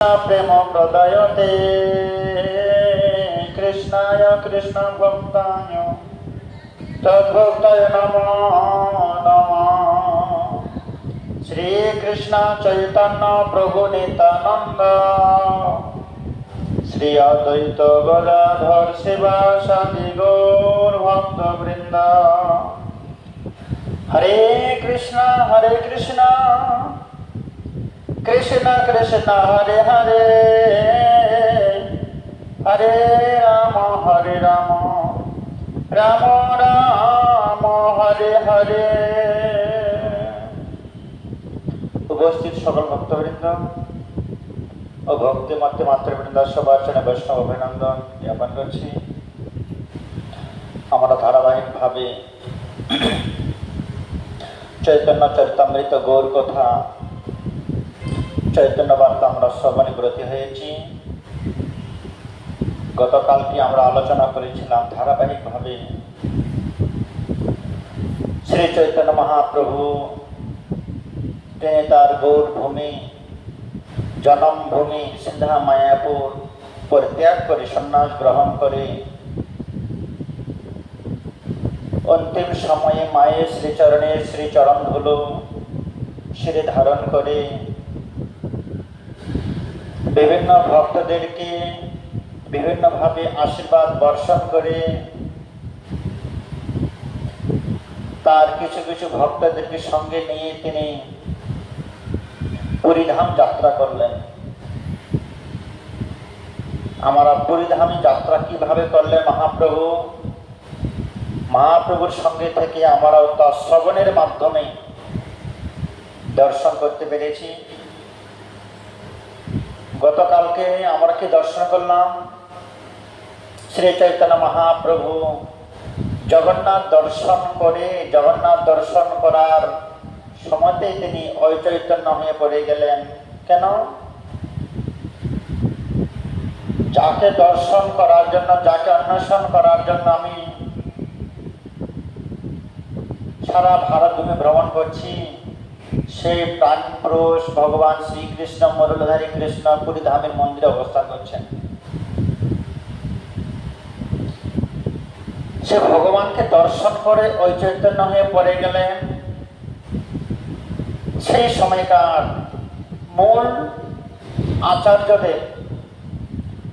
प्रेम प्रदयते कृष्णाय कृष्ण भक्ताय तद्भक्ताय नमो नमः। श्री कृष्ण चैतन्य प्रभु नित्यानंद श्री अद्वैत गदाधर शिवासादि गौर भक्त वृंद। हरे कृष्ण कृष्ण कृष्ण हरे हरे हरे राम राम राम हरे हरे। उपस्थित सकल भक्तवृंद और भक्तिमत्त मातृवृंद सবার জন্য বৈষ্ণব অভিনন্দন জ্ঞাপন করছি। আমরা ধারাবাহিকভাবে চৈতন্য চরিতামৃত গৌর কথা চৈতন্য বার্তা আমরা শ্রবণে ব্রতী হয়েছি। গতকালকে আমরা আলোচনা করেছিলাম ধারাবাহিকভাবে শ্রী চৈতন্য মহাপ্রভু তিনি তার গৌর ভূমি জন্মভূমি সিন্ধা মায়াপুর পরিত্যাগ করে সন্ন্যাস গ্রহণ করে অন্তিম সময়ে মায়ের শ্রীচরণের শ্রীচরণ ধুলো শিরে ধারণ করে বিভিন্ন ভক্তদেরকে বিভিন্নভাবে আশীর্বাদ বর্ষণ করে তার কিছু কিছু ভক্তদেরকে সঙ্গে নিয়ে তিনি পুরীধাম যাত্রা করলেন। আমরা পুরীধামে যাত্রা কিভাবে করলেন মহাপ্রভুর সঙ্গে থেকে আমরাও তার শ্রবণের মাধ্যমে দর্শন করতে পেরেছি। গতকালকে আমরা কি দর্শন করলাম? শ্রী চৈতন্য মহাপ্রভু জগন্নাথ দর্শন করার সময়তেই তিনি অচৈতন্য হয়ে পড়ে গেলেন। কেন? যাকে দর্শন করার জন্য, যাকে অন্বেষণ করার জন্য আমি সারা ভারতভূমি ভ্রমণ করছি, সেই প্রাণ পুরুষ ভগবান শ্রীকৃষ্ণ মুরলীধারী কৃষ্ণ পুরীধামের মন্দিরে অবস্থান করছেন। সে ভগবানকে দর্শন করে ওই চৈতন্য হয়ে পড়ে গেলেন। সেই সময়কার মূল আচার্যদের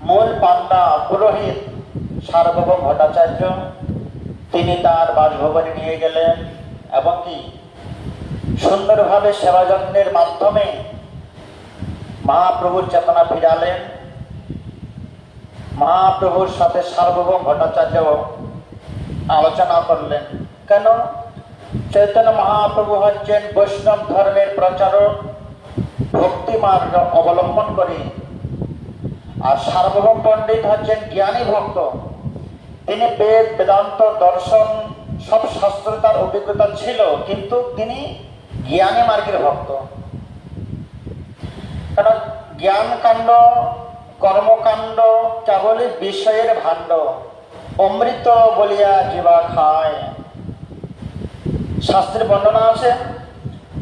মূল পান্ডা পুরোহিত সার্বভৌম ভট্টাচার্য তিনি তার বাসভবনে নিয়ে গেলেন এবং কি সুন্দরভাবে সেবা যত্নের মাধ্যমে মহাপ্রভুর চেতনা ফিরালেন। মহাপ্রভুর সাথে সার্বভৌম ভট্টাচার্য আলোচনা করলেন। কেন? চৈতন্য মহাপ্রভু হচ্ছেন বৈষ্ণব ধর্মের প্রচারক, ভক্তি মার্গ অবলম্বন করে, আর সার্বভৌম পণ্ডিত হচ্ছেন জ্ঞানী ভক্ত। তিনি বেদ বেদান্ত দর্শন সব শাস্ত্র তার অভিজ্ঞতা ছিল, কিন্তু তিনি জ্ঞানী মার্গের ভক্ত। কারণ জ্ঞান কাণ্ড কর্মকাণ্ড কেবলই বিষয়ের ভাণ্ড, অমৃত বলিয়া জীবা খায়। শাস্ত্রের বর্ণনা আছে,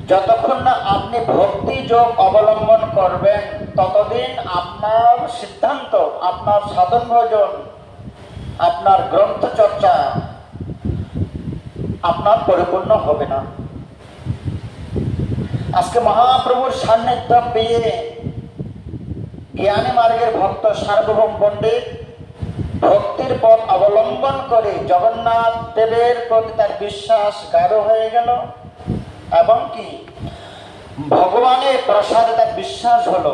যতক্ষণ না আপনি ভক্তি যোগ অবলম্বন করবেন ততদিন আপনার সিদ্ধান্ত, আপনার সাধন ভজন, আপনার গ্রন্থ চর্চা আপনার পরিপূর্ণ হবে না। আজকে মহাপ্রভুর সান্নিধ্য পেয়ে জ্ঞানী মার্গের ভক্ত সার্বভৌম পণ্ডিত ভক্তির পথ অবলম্বন করে জগন্নাথ দেবের প্রতি তার বিশ্বাস গাঢ় হয়ে গেল এবং কি ভগবানের প্রসাদে তার বিশ্বাস হলো।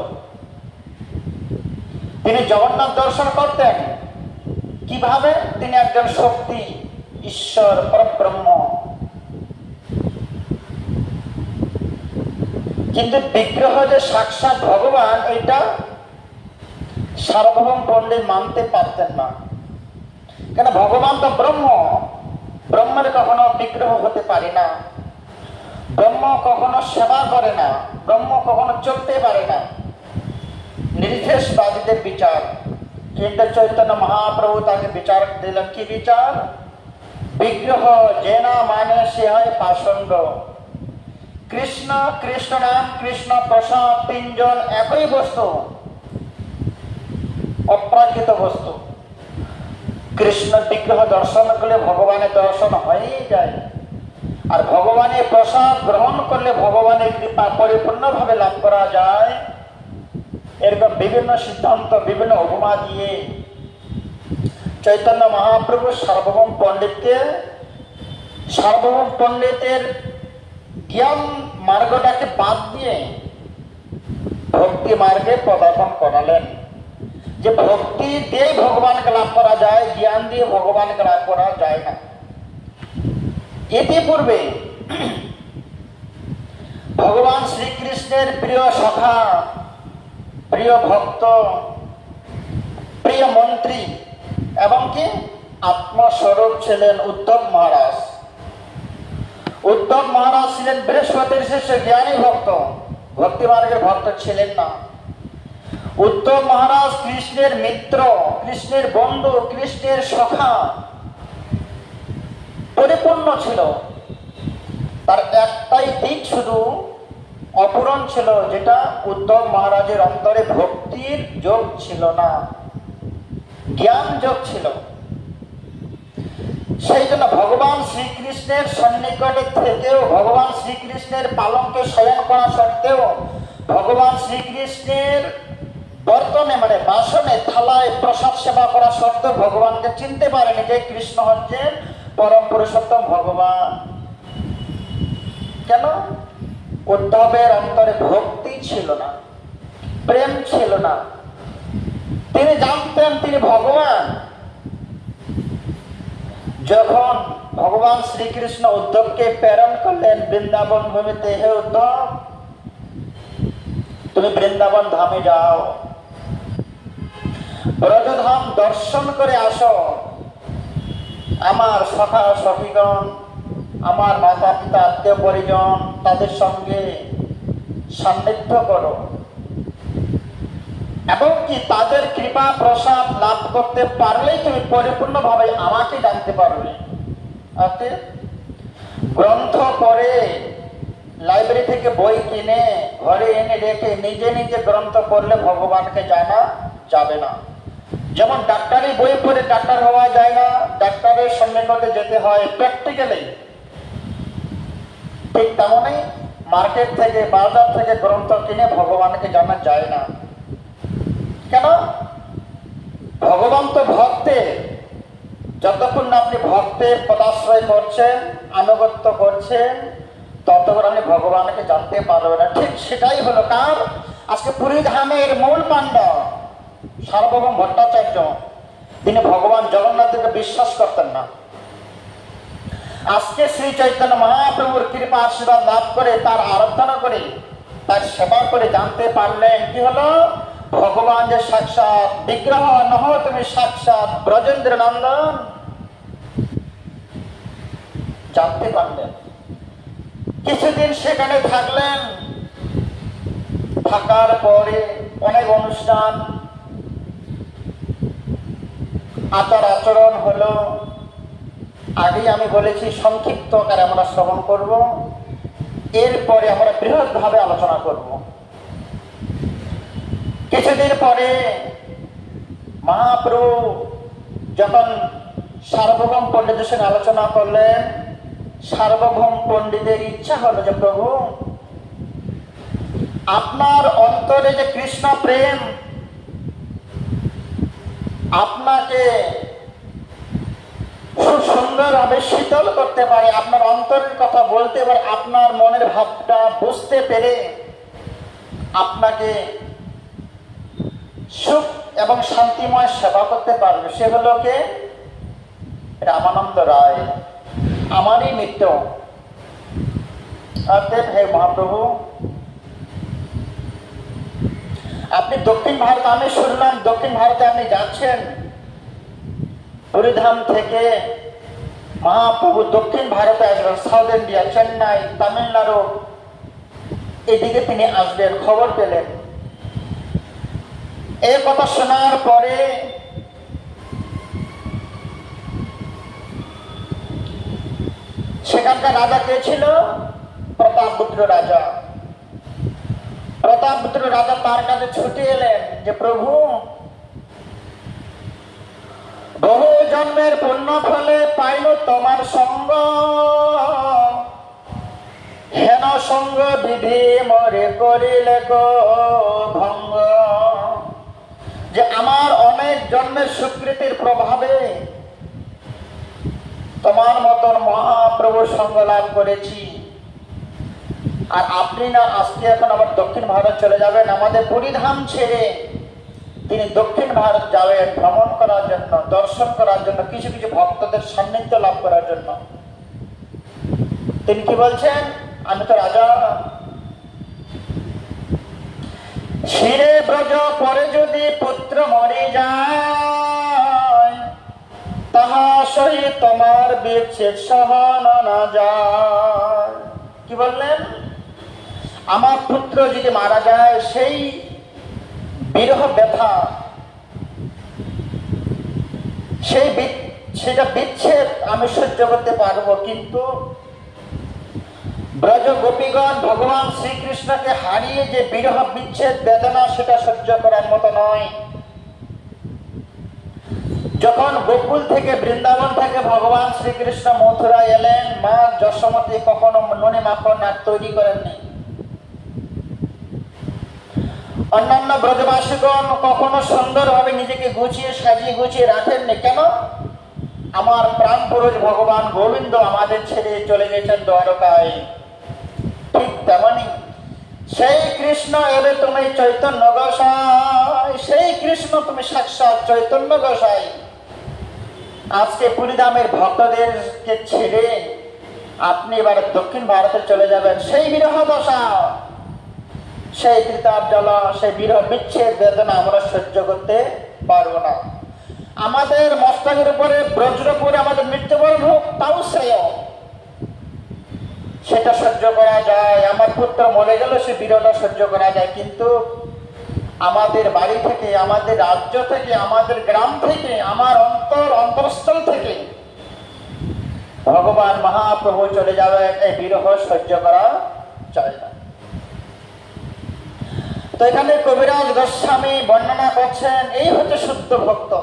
তিনি জগন্নাথ দর্শন করতেন কিভাবে? তিনি একজন শক্তি, ঈশ্বর, পরব্রহ্ম, কিন্তু বিগ্রহ যে সাক্ষাৎ ভগবান এটা সার্বভৌম পণ্ডিত মানতে পারতেন না। কেন? ভগবান তো ব্রহ্ম, ব্রহ্মের কখনো বিগ্রহ হতে পারে না, ব্রহ্ম কখনো সেবা করে না, ব্রহ্ম কখনো চলতে পারে না। নির্দেশবাদীদের বিচার, কিন্তু চৈতন্য মহাপ্রভু তাকে বিচার দিলেন। কি বিচার? বিগ্রহ যে না মানে সে হয় পাষণ্ড। কৃষ্ণ, কৃষ্ণ নাম, কৃষ্ণ প্রসাদ, তিনজন একই বস্তু। অপ্রাকৃত বস্তু। কৃষ্ণ বিগ্রহ দর্শন করলে ভগবানের দর্শন হয়েই যায়, আর ভগবানের প্রসাদ গ্রহণ করলে ভগবানের কৃপা পরিপূর্ণভাবে লাভ করা যায়। এরকম বিভিন্ন সিদ্ধান্ত, বিভিন্ন উপমা দিয়ে চৈতন্য মহাপ্রভু সার্বভৌম পণ্ডিতের জ্ঞান মার্গটাকে বাদ দিয়ে ভক্তি মার্গে পদার্পণ করালেন, যে ভক্তি দিয়ে ভগবানকে লাভ করা যায়, জ্ঞান দিয়ে ভগবানকে লাভ করা যায় না। ইতিপূর্বে ভগবান শ্রীকৃষ্ণের প্রিয় সখা, প্রিয় ভক্ত, প্রিয় মন্ত্রী এবং কি আত্মস্বরূপ ছিলেন উদ্ধব মহারাজ। উদ্ধব মহারাজ ছিলেন বৃহস্পতির শিষ্য, জ্ঞানী ভক্ত, ভক্তি মার্গের ভক্ত ছিলেন না। উদ্ধব মহারাজ কৃষ্ণের মিত্র, কৃষ্ণের বন্ধু, কৃষ্ণের সখা পরিপূর্ণ ছিল। তার একটাই দিক শুধু অপূরণ ছিল, যেটা উদ্ধব মহারাজের অন্তরে ভক্তির যোগ ছিল না, জ্ঞান যোগ ছিল। সেই জন্য ভগবান শ্রীকৃষ্ণের সন্নিকটে থেকেও, ভগবান শ্রীকৃষ্ণের পালঙ্কে শয়ন করা সত্ত্বেও, ভগবান শ্রীকৃষ্ণের বর্তনে মানে বাসনে থালায় প্রসাদ সেবা করা সত্ত্বেও ভগবানকে চিনতে পারেনি যে কৃষ্ণ হচ্ছেন পরম পুরুষোত্তম ভগবান। কেন? উদ্ধবের অন্তরে ভক্তি ছিল না, প্রেম ছিল না। তিনি জানতেন তিনি ভগবান। যখন ভগবান শ্রীকৃষ্ণ উদ্ধবকে প্রেরণ করলেন বৃন্দাবন ভূমিতে, হে উদ্ধব, তুমি বৃন্দাবন ধামে যাও, ব্রজধাম দর্শন করে আসো, আমার সখা সখীগণ, আমার মাতা পিতা আত্মীয় পরিজন, তাদের সঙ্গে সান্নিধ্য করো এবং কি তাদের কৃপা প্রসাদ লাভ করতে পারলেই তুমি পরিপূর্ণভাবে আমাকে জানতে পারবে। অতএব গ্রন্থ পড়ে, লাইব্রেরি থেকে বই কিনে ঘরে এনে রেখে নিজে নিজে গ্রন্থ পড়লে ভগবানকে জানা যাবে না। যেমন ডাক্তারি বই পড়ে ডাক্তার হওয়া যায় না, ডাক্তারের সন্নিকটে যেতে হয় প্র্যাকটিক্যালি, ঠিক তেমনই মার্কেট থেকে, বাজার থেকে গ্রন্থ কিনে ভগবানকে জানা যায় না। কেন? ভগবান তো ভক্তের, যতক্ষণ না আপনি ভক্তের পদাশ্রয় করছেন, আনুগত্য করছেন, ততক্ষণ আপনি ভগবানকে জানতে পারবেন না। ঠিক সেটাই হলো কার? আজকে পুরী ধামের মূল পাণ্ডব সার্বভৌম ভট্টাচার্য, তিনি ভগবান জগন্নাথকে বিশ্বাস করতেন না। আজকে শ্রী চৈতন্য মহাপ্রভুর কৃপা আশীর্বাদ লাভ করে, তার আরাধনা করে, তার সেবা করে জানতে পারলেন কি হলো, ভগবান যে সাক্ষাৎ বিগ্রহ নহ, তুমি সাক্ষাৎ ব্রজেন্দ্র নন্দন, জানতে পারলেন। কিছুদিন সেখানে থাকলেন, থাকার পরে অনেক অনুষ্ঠান আচার আচরণ হলো। আগে আমি বলেছি সংক্ষিপ্ত আকারে আমরা শ্রবণ করব, এরপরে আমরা বৃহৎভাবে আলোচনা করব। কিছুদিন পরে মহাপ্রভু যখন সার্বভৌম পণ্ডিতের সঙ্গে আলোচনা করলেন, সার্বভৌম পণ্ডিতের ইচ্ছা হলো যে প্রভু, আপনার অন্তরে যে কৃষ্ণ প্রেম আপনাকে খুব সুন্দরভাবে শীতল করতে পারে, আপনার অন্তরের কথা বলতে পারে, আপনার মনের ভাবটা বুঝতে পেরে আপনাকে সুখ এবং শান্তিময় সেবা করতে পারবে, সে হলো কে? রামানন্দ রায়, আমারই মিত্র। অতএব হে মহাপ্রভু, আপনি দক্ষিণ ভারত, আমি শুনলাম দক্ষিণ ভারতে আপনি যাচ্ছেন, পুরীধাম থেকে মহাপ্রভু দক্ষিণ ভারতে আসবেন, সাউথ ইন্ডিয়া, চেন্নাই, তামিলনাড়ু, এদিকে তিনি আসবেন, খবর পেলেন। এই কথা শোনার পরে সেখানকার রাজা কে ছিল? প্রতাপপুত্র রাজা। প্রতাপপুত্র রাজা তার কাছে ছুটে এলেন যে প্রভু, বহু জন্মের পুণ্য ফলে পাইল তোমার সঙ্গ, হেন সঙ্গ বিধি মরে করিলে গো ভঙ্গ। যে আমার অনেক জন্মের স্বীকৃতির প্রভাবে তোমার মতন মহাপ্রভুর সঙ্গ লাভ করেছি, আর আপনি না আজকে এখন আবার দক্ষিণ ভারত চলে যাবেন, আমাদের পরিধাম ছেড়ে তিনি দক্ষিণ ভারত যাবেন ভ্রমণ করার জন্য, দর্শন করার জন্য, কিছু কিছু ভক্তদের সান্নিধ্য লাভ করার জন্য। তিনি কি বলছেন? আমি তো রাজা, শিরে ব্রজ পরে যদি পুত্র মরে যায়, তাহা সহিত তোমার বিচ্ছেদ সহন না যায়। কি বললেন? আমার পুত্র যদি মারা যায়, সেই বিরহ ব্যথা, সেটা বিচ্ছেদ আমি সহ্য করতে পারবো, কিন্তু ব্রজ গোপীগণ ভগবান শ্রীকৃষ্ণকে হারিয়ে যে বিরহ বিচ্ছেদ বেদনা, সেটা সহ্য করার মতো নয়। যখন গোকুল থেকে, বৃন্দাবন থেকে ভগবান শ্রীকৃষ্ণ মথুরায় এলেন, মা যশোমতী কখনো নুনে মাখন আর তৈরি করেননি। অন্যান্য ব্রজবাসীগণ কখনো সুন্দরভাবে নিজেকে গুছিয়ে সাজিয়ে গুছিয়ে রাখেননি। কেন? আমার প্রাণ পুরুষ ভগবান গোবিন্দ আমাদের ছেড়ে চলে গেছেন দ্বারকায়। ঠিক তেমনি সেই কৃষ্ণ এলে তুমি চৈতন্য গোসাই, সেই কৃষ্ণ তুমি সাক্ষাৎ চৈতন্য গোসাই। আজকে পুরীধামের ভক্তদেরকে ছেড়ে আপনি এবার দক্ষিণ ভারতে চলে যাবেন, সেই বিরহ দশা, সেই ত্রিতাপ জল, সেই বিরহ বিচ্ছেদ বেদনা আমরা সহ্য করতে পারবো না। আমাদের মস্তকের উপরে ব্রজ্রপুরে আমাদের মৃত্যুবরণ হোক, তাও শ্রেয়, সেটা সহ্য করা যায়। আমার পুত্র মরে গেল, সে বিরহটা সহ্য করা যায়, কিন্তু আমাদের বাড়ি থেকে, আমাদের রাজ্য থেকে, আমাদের গ্রাম থেকে, আমার অন্তরস্থল থেকে ভগবান মহাপ্রভু চলে যাবে, এই বিরহ সহ্য করা যায় না। তো এখানে কবিরাজ গোস্বামী বর্ণনা করছেন, এই হচ্ছে শুদ্ধ ভক্ত,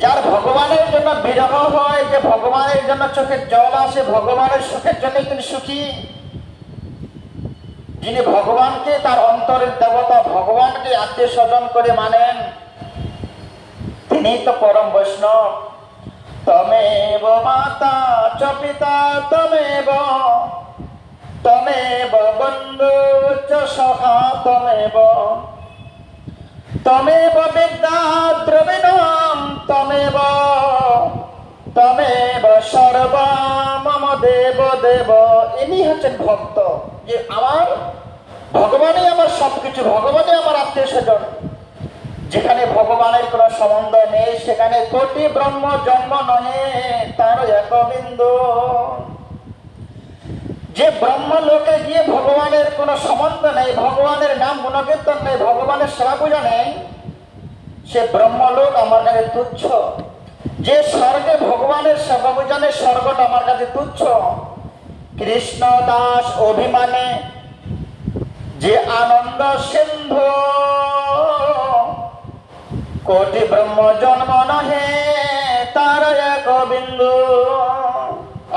যার ভগবানের জন্য বিরহ হয়, যে ভগবানের জন্য চোখের জল আসে, ভগবানের সুখের জন্য তিনি সুখী, যিনি ভগবানকে তার অন্তরের দেবতা, ভগবানকে আত্মীয় স্বজন করে মানেন, তিনি তো পরম বৈষ্ণব। তমেব মাতা চ পিতা তমেব, তমেব বন্ধু চ সখা তমেব, তমেব বিদ্যা দ্রবিণম তমেব, তমেব সর্বা মম দেব দেব। ইনি হচ্ছেন ভক্ত, যে আমার ভগবানই আমার সবকিছু, ভগবানই আমার আত্মীয় স্বজন। যেখানে ভগবানের কোন সম্বন্ধ নেই, সেখানে কোটি ব্রহ্ম জন্ম নহে তার এক বিন্দু। যে ব্রহ্মলোকে গিয়ে ভগবানের কোন সম্বন্ধ নেই, ভগবানের নাম গুণকীর্তন নেই, ভগবানের সেবা পূজা নেই, সে ব্রহ্মলোক আমার কাছে তুচ্ছ। যে স্বর্গে ভগবানের সেবা পূজা নেই, স্বর্গটা আমার কাছে তুচ্ছ। কৃষ্ণ দাস অভিমানে যে আনন্দ সিন্ধু, কোটি ব্রহ্ম জন্ম নহে তার এক বিন্দু।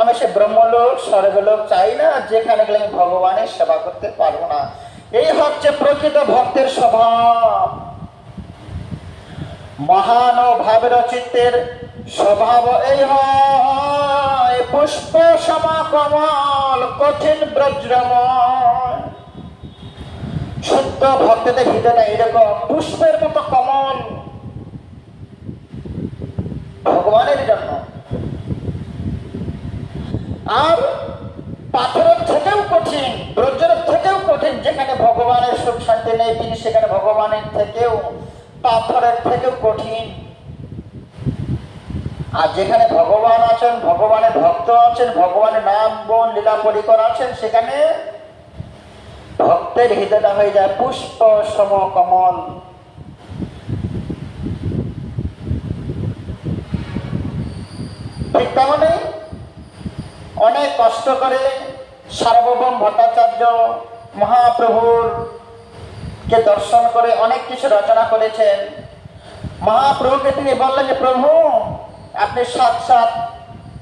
আমি সে ব্রহ্মলোক স্বর্গলোক চাই না, যেখানে গেলে আমি ভগবানের সেবা করতে পারবো না। এই হচ্ছে প্রকৃত ভক্তের স্বভাব। মহান ভাবের চিত্তের স্বভাব এই হয়, পুষ্প সমা কমল কঠিন ব্রজ্রময়। শুদ্ধ ভক্তদের হৃদয়টা এরকম, পুষ্পের মতো কমল, ভগবানের জন্য। আর পাথরের থেকেও কঠিন, ব্রজ্রের থেকেও কঠিন। যেখানে ভগবানের সুখ শান্তি নেই, তিনি সেখানে ভগবানের থেকেও, পাথরের থেকেও কঠিন। আর যেখানে ভগবান আছেন, ভগবানের ভক্ত আছেন, ভগবানের নাম গুণ লীলা পরিকর আছেন, সেখানে ভক্তের হৃদয়টা হয়ে যায় পুষ্প সম কমল। ঠিক তেমনি অনেক কষ্ট করে সার্বভৌম ভট্টাচার্য মহাপ্রভুর কে দর্শন করে অনেক কিছু রচনা করেছেন। মহাপ্রভুকে তিনি বললেন যে প্রভু আপনি সাক্ষাৎ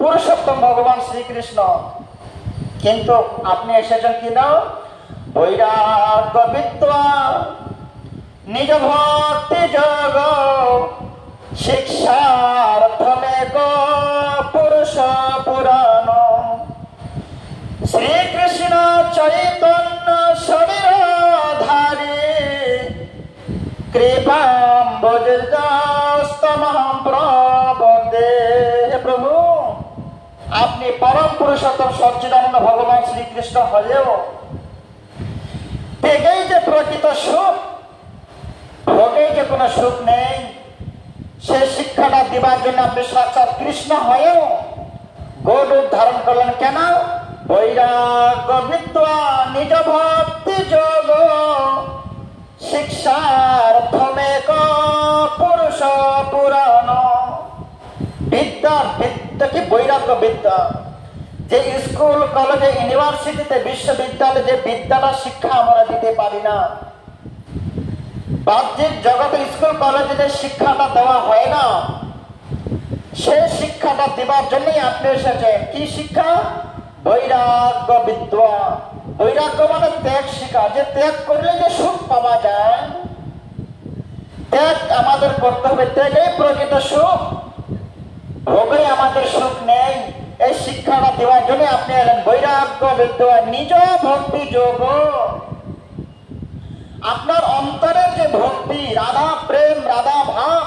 পুরুষোত্তম ভগবান শ্রীকৃষ্ণ, কিন্তু আপনি এসেছেন কিনা বৈরাগ্য বিদ্যা নিজ ভক্তি যোগ শিক্ষার্থমে পুরুষ পুরাণ শ্রীকৃষ্ণ চৈতন্য শরীরধারী কৃপাম্বুজস্তমহং প্রবন্দে। হে প্রভু, আপনি পরম পুরুষোত্তম সচ্চিদানন্দ ভগবান শ্রীকৃষ্ণ হলেও ত্যাগেই যে প্রকৃত সুখ, ভোগেই যে কোনো সুখ নেই, সে শিক্ষাটা দিবার জন্য আপনি সাক্ষাৎ কৃষ্ণ হয়েও গৌরূপ ধারণ করলেন কেন? বৈরাগ্য বিদ্যা নিজ ভক্তি যোগ শিক্ষার্থমে পুরুষ পুরাণ। বিদ্যা, বিদ্যা কি বৈরাগ্য বিদ্যা, যে স্কুল কলেজে ইউনিভার্সিটিতে বিশ্ববিদ্যালয়ে যে বিদ্যাটা শিক্ষা আমরা দিতে পারি না, বাহ্যিক জগতে স্কুল কলেজে যে শিক্ষাটা দেওয়া হয় না, সেই শিক্ষাটা দেবার জন্যই আপনি এসেছেন। কি শিক্ষা? বৈরাগ্য বিদ্যা। বৈরাগ্য মানে ত্যাগ শিক্ষা, যে ত্যাগ করলে যে সুখ পাওয়া যায়, ত্যাগ আমাদের করতে হবে, ত্যাগেই প্রকৃত সুখ, ভোগে আমাদের সুখ নেই। এই শিক্ষাটা দেওয়ার জন্য আপনি এলেন। বৈরাগ্য বিদ্যা নিজ ভক্তি যোগ, আপনার অন্তরের যে ভক্তি, রাধা প্রেম, রাধা ভাব,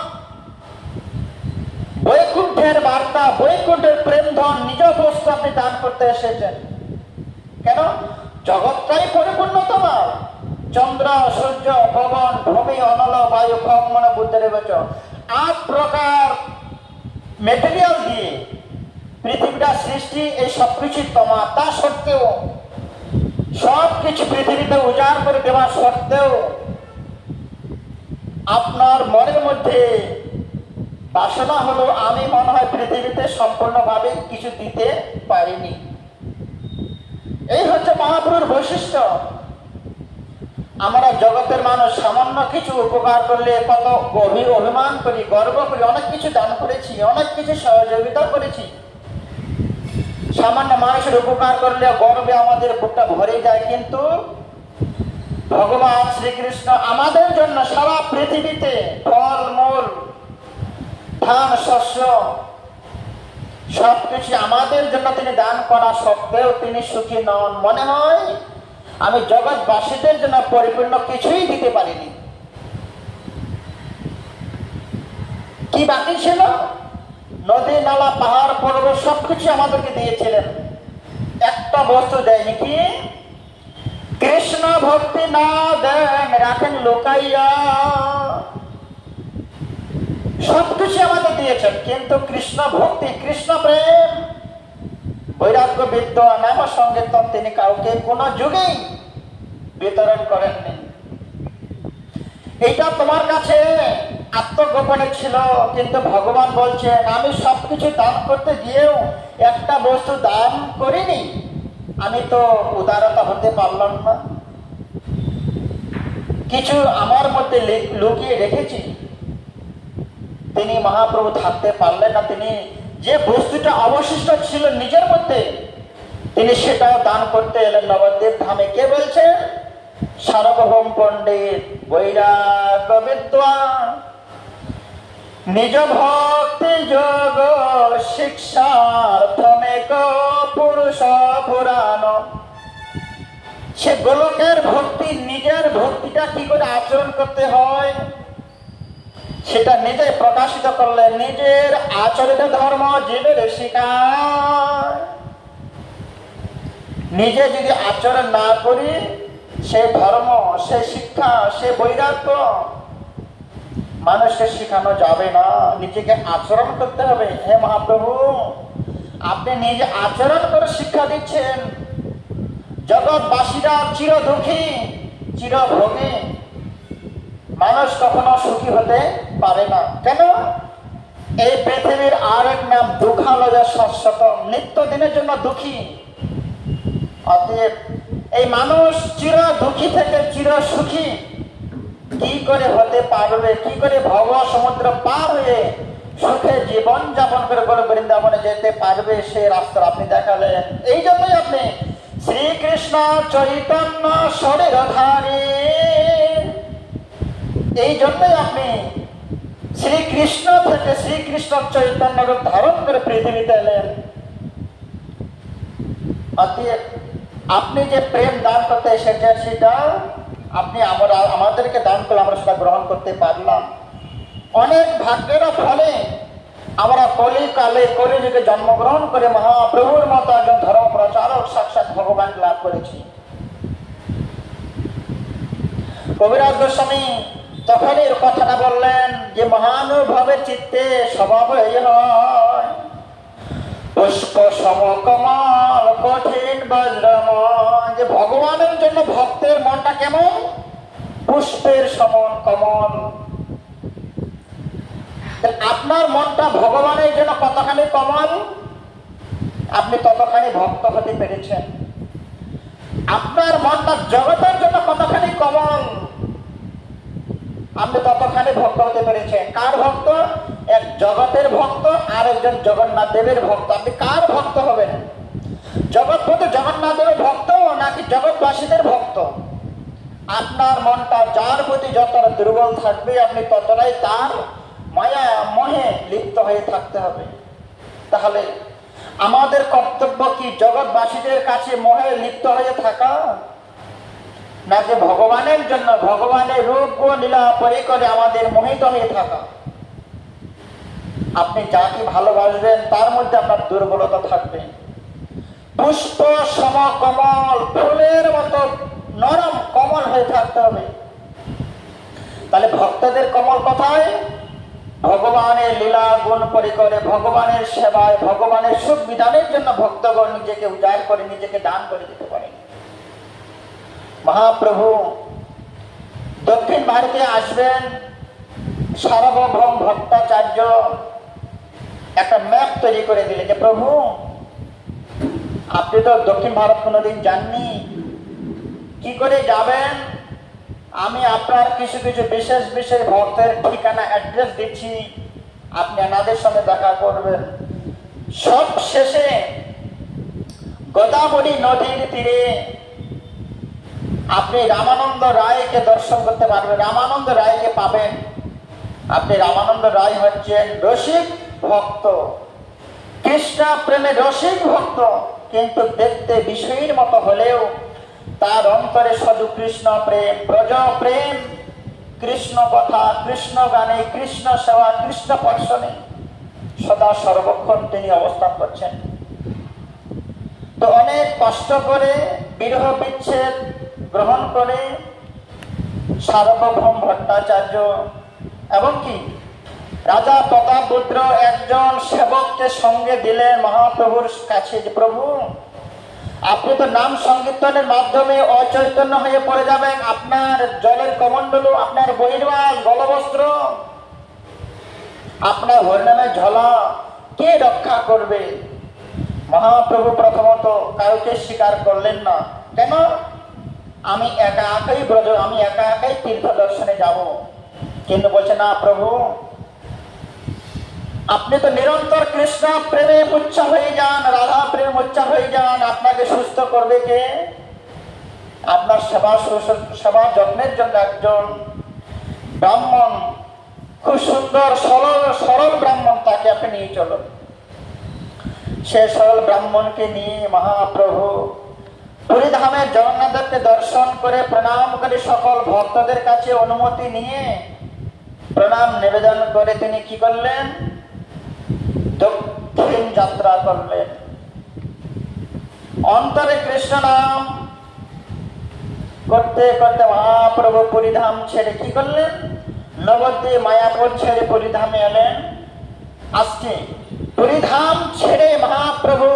বৈকুণ্ঠের বার্তা, বৈকুণ্ঠের প্রেম ধন নিজ বস্তু আপনি দান করতে এসেছেন। কেন? জগৎটাই পরিপূর্ণ তোমার, চন্দ্র সূর্য পবন ভূমি অনল বায়ু খগ মন বুদ্ধের বচ, 8 প্রকার মেটেরিয়াল দিয়ে পৃথিবীটা সৃষ্টি, এই সবকিছু তোমার। তা সত্ত্বেও, সব কিছু পৃথিবীতে উজাড় করে দেওয়া সত্ত্বেও আপনার মনের মধ্যে বাসনা হলো আমি মনে হয় পৃথিবীতে সম্পূর্ণভাবে কিছু দিতে পারিনি। এই হচ্ছে মহাপ্রভুর বৈশিষ্ট্য। আমরা জগতের মানুষ সামান্য কিছু উপকার করলে কত অভিমান করি, গর্ব করি, অনেক কিছু দান করেছি, অনেক কিছু সহযোগিতা করেছি। সামান্য মানুষের উপকার করলে গর্বে আমাদের বুকটা ভরে যায়, কিন্তু ভগবান শ্রীকৃষ্ণ আমাদের জন্য সারা পৃথিবীতে ফল মূল ধান শস্য সবকিছু আমাদের জন্য তিনি দান করা সত্ত্বেও তিনি সুখী নন। মনে হয় আমি জগৎবাসীদের জন্য পরিপূর্ণ কিছুই দিতে পারিনি। কি বাকি ছিল? নদী নালা পাহাড় পর্বত সবকিছু আমাদেরকে দিয়েছিলেন, একটা বস্তু দেয়নি। কি? কৃষ্ণ ভক্তি না দেন, রাখেন লোকাইয়া। সবকিছু আমাদের দিয়েছেন, কিন্তু কৃষ্ণ ভক্তি, কৃষ্ণ প্রেম, বৈরাগ্য বিদ্যা নাম সংকীর্তন তিনি কাউকে কোনো যুগেই বিতরণ করেননি। এইটা তোমার কাছে আত্মগোপনে ছিল, কিন্তু ভগবান বলছেন আমি সবকিছু দান করতে গিয়েও একটা বস্তু দান করিনি, আমি তো উদারতা হতে পারলাম না, কিছু আমার মধ্যে লুকিয়ে রেখেছি। তিনি মহাপ্রভু থাকতে পারলেন না, তিনি যে বস্তুটা অবশিষ্ট ছিল নিজের মধ্যে তিনি সেটাও দান করতে এলেন নবদ্বীপ ধামে। কে বলছে? সার্বভৌম পণ্ডিত বৈরাগ্য বিদ্বান নিজ ভক্তি যোগ শিক্ষার্থমে পুরুষ পুরাণ। সে গোলকের ভক্তি, নিজের ভক্তিটা কি করে আচরণ করতে হয় সেটা নিজে প্রকাশিত করলে নিজের আচরিত ধর্ম জীবের শিখায়। নিজে যদি আচরণ না করি সে ধর্ম, সে শিক্ষা, সে বৈরাগ্য মানুষকে শিখানো যাবে না। নিজেকে আচরণ করতে হবে। হে মহাপ্রভু, আপনি নিজে আচরণ করে শিক্ষা দিচ্ছেন। জগৎবাসীরা চির দুঃখী, চির ভোগী, মানুষ কখনো সুখী হতে পারে না। কেন? এই পৃথিবীর আর এক নাম দুঃখালয় শাশ্বত, নিত্যদিনের জন্য দুঃখী। অতএব এই মানুষ চির দুঃখী থেকে চির সুখী কি করে হতে হতে পারবে, কি করে ভব সমুদ্র পার হয়ে সুখে জীবন যাপন করে করে বৃন্দাবনে যেতে পারবে, সে রাস্তা আপনি দেখালেন। এই জন্যই আপনি শ্রীকৃষ্ণ চৈতন্য শরীরধারী, এই জন্যই আপনি শ্রীকৃষ্ণ থেকে শ্রীকৃষ্ণ চৈতন্য রূপ ধারণ করে পৃথিবীতে এলেন। আপনি যে প্রেম দান করতে এসেছেন সেটা আপনি আমাদেরকে দান করে আমরা সেটা গ্রহণ করতে পারলাম। অনেক ভাগ্যের ফলে আমরা কলিকালে কলিযুগে জন্মগ্রহণ করে মহাপ্রভুর মতো একজন ধর্ম প্রচারক সাক্ষাৎ ভগবান লাভ করেছি। কবিরাজ গোস্বামী তখন এর কথাটা বললেন যে মহানুভবের চিত্তে স্বভাব এই হয় পুষ্প সমকমল কঠিন বজ্রময়, যে ভগবানের জন্য ভক্তের মনটা কেমন? পুষ্পের সমান কমল। আপনার মনটা ভগবানের জন্য কতখানি কমল, আপনি ততখানি ভক্ত হতে পেরেছেন। আপনার মনটা জগতের জন্য কতখানি কমল, আপনি ততখানি ভক্ত হতে পেরেছেন। কার ভক্ত? এক জগতের ভক্ত আর একজন জগন্নাথ দেবের ভক্ত। আপনি কার ভক্ত হবেন? জগৎপতি জগন্নাথ দেবের ভক্ত নাকি জগৎবাসীদের ভক্ত? আপনার মনটা যার প্রতি যতটা দুর্বল থাকবে আপনি ততটাই তার মায়া মোহে লিপ্ত হয়ে থাকতে হবে। তাহলে আমাদের কর্তব্য কি জগৎবাসীদের কাছে মোহে লিপ্ত হয়ে থাকা, নাকি ভগবানের জন্য ভগবানের রূপ ও লীলা পরি করে আমাদের মোহিত হয়ে থাকা? আপনি যাকে ভালোবাসবেন তার মধ্যে আপনার দুর্বলতা থাকবে। পুষ্প সমকমল, ফুলের মতো নরম কমল হয়ে থাকতে হবে। তাহলে ভক্তদের কমল কোথায়? ভগবানের লীলা গুণ পরি করে ভগবানের সেবায় ভগবানের সুখ বিধানের জন্য ভক্তগণ নিজেকে উজাড় করে নিজেকে দান করে দিতে পারে। মহাপ্রভু দক্ষিণ ভারতে আসবেন, সার্বভৌম ভট্টাচার্য একটা ম্যাপ তৈরি করে দিলেন যে প্রভু আপনি তো দক্ষিণ ভারত কোনোদিন যাননি, কি করে যাবেন? আমি আপনার কিছু কিছু বিশেষ বিশেষ ভক্তের ঠিকানা অ্যাড্রেস দিচ্ছি, আপনি এনাদের সঙ্গে দেখা করবেন। সব শেষে গোদাবরী নদীর তীরে আপনি রামানন্দ রায়কে দর্শন করতে পারবেন, রামানন্দ রায়কে পাবেন। আপনি রামানন্দ রায় হচ্ছেন রসিক ভক্ত, কৃষ্ণ প্রেমে রসিক ভক্ত, কিন্তু দেখতে বিষয়ীর মতো হলেও তার অন্তরে শুধু কৃষ্ণ প্রেম, ব্রজ প্রেম, কৃষ্ণ কথা, কৃষ্ণ গানে, কৃষ্ণ সেবা, কৃষ্ণ পর্শনে সদা সর্বক্ষণ তিনি অবস্থান করছেন। তো অনেক কষ্ট করে বিরহ বিচ্ছেদ গ্রহণ করে সার্বভৌম ভট্টাচার্য এবং কি রাজা প্রতাপরুদ্র একজন সেবককে সঙ্গে দিলেন মহাপ্রভুর কাছে যে প্রভু আপনি তো নাম সংকীর্তনের মাধ্যমে অচৈতন্য হয়ে পড়ে যাবেন, আপনার জলের কমণ্ডলু, আপনার বহির্বাস গলবস্ত্র, আপনার হরিনামের ঝলা কে রক্ষা করবে? মহাপ্রভু প্রথমত কাউকে স্বীকার করলেন না। কেন? আমি একা একাই ব্রজ, আমি একা একাই তীর্থ দর্শনে যাব। কিন্তু বলছে না প্রভু আপনি তো নিরন্তর কৃষ্ণ প্রেমে উচ্ছা হয়ে যান, রাধা প্রেমে উচ্ছা হয়ে যান, আপনাকে সুস্থ করবে কে? আপনার সেবা যত্নের জন্য একজন ব্রাহ্মণ, খুব সুন্দর সরল ব্রাহ্মণ, তাকে আপনি নিয়ে চলুন। সে সরল ব্রাহ্মণকে নিয়ে মহাপ্রভু পুরীধামের জগন্নাথকে দর্শন করে প্রণাম করে সকল ভক্তদের কাছে অনুমতি নিয়ে প্রণাম নিবেদন করে তিনি কি করলেন? দক্ষিণ যাত্রা করলেন। অন্তরে কৃষ্ণ নাম করতে করতে মহাপ্রভু পুরীধাম ছেড়ে কি করলেন? নবদ্বীপ মায়াপুর ছেড়ে পুরীধামে এলেন। আজকে পুরীধাম ছেড়ে মহাপ্রভু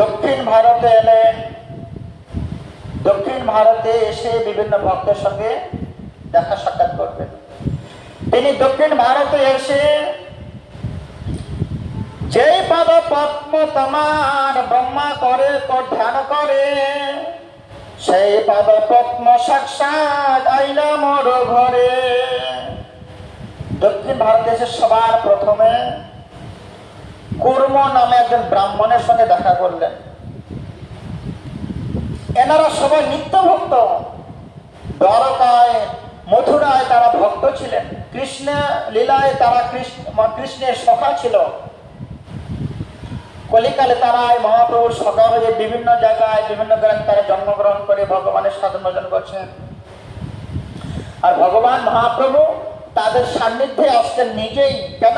দক্ষিণ ভারতে এলেন। দক্ষিণ ভারতে এসে বিভিন্ন ভক্তের সঙ্গে দেখা সাক্ষাৎ করবেন। তিনি দক্ষিণ ভারতে এসে যেই পদ পদ্ম তোমার ব্রহ্মা করে ধ্যান করে, সেই পদ পদ্ম সাক্ষাৎ আইলা মোর ঘরে। দক্ষিণ ভারতে এসে সবার প্রথমে কুর্ম নামে একজন ব্রাহ্মণের সঙ্গে দেখা করলেন। এনারা সবাই নিত্য ভক্ত, দ্বারকায় মথুরায় তারা ভক্ত ছিলেন, কৃষ্ণ লীলায় তারা কৃষ্ণের সখা ছিল। কলিকালে তারা মহাপ্রভুর সখা হয়ে বিভিন্ন জায়গায় বিভিন্ন গ্রামে তারা জন্মগ্রহণ করে ভগবানের সাধন ভজন করছেন। আর ভগবান মহাপ্রভু তাদের সান্নিধ্যে আসছেন নিজেই। কেন?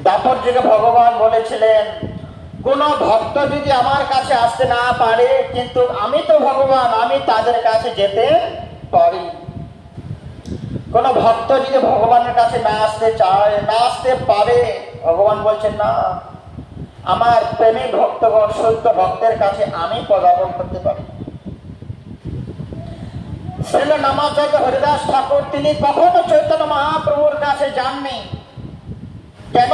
দাপর যুগে ভগবান বলেছিলেন, কোন ভক্ত যদি আমার কাছে আসতে না পারে, কিন্তু আমি তো ভগবান, আমি তাদের কাছে যেতে পারি। কোন ভক্ত যদি ভগবানের কাছে না আসতে চায়, না আসতে পারে, ভগবান বলছেন না, আমার প্রেমী ভক্তগণ সত্য ভক্তের কাছে আমি পদার্পণ করতে পারি। শ্রীল নামাচার্য হরিদাস ঠাকুর তিনি কখনো চৈতন্য মহাপ্রভুর কাছে যাননি। কেন?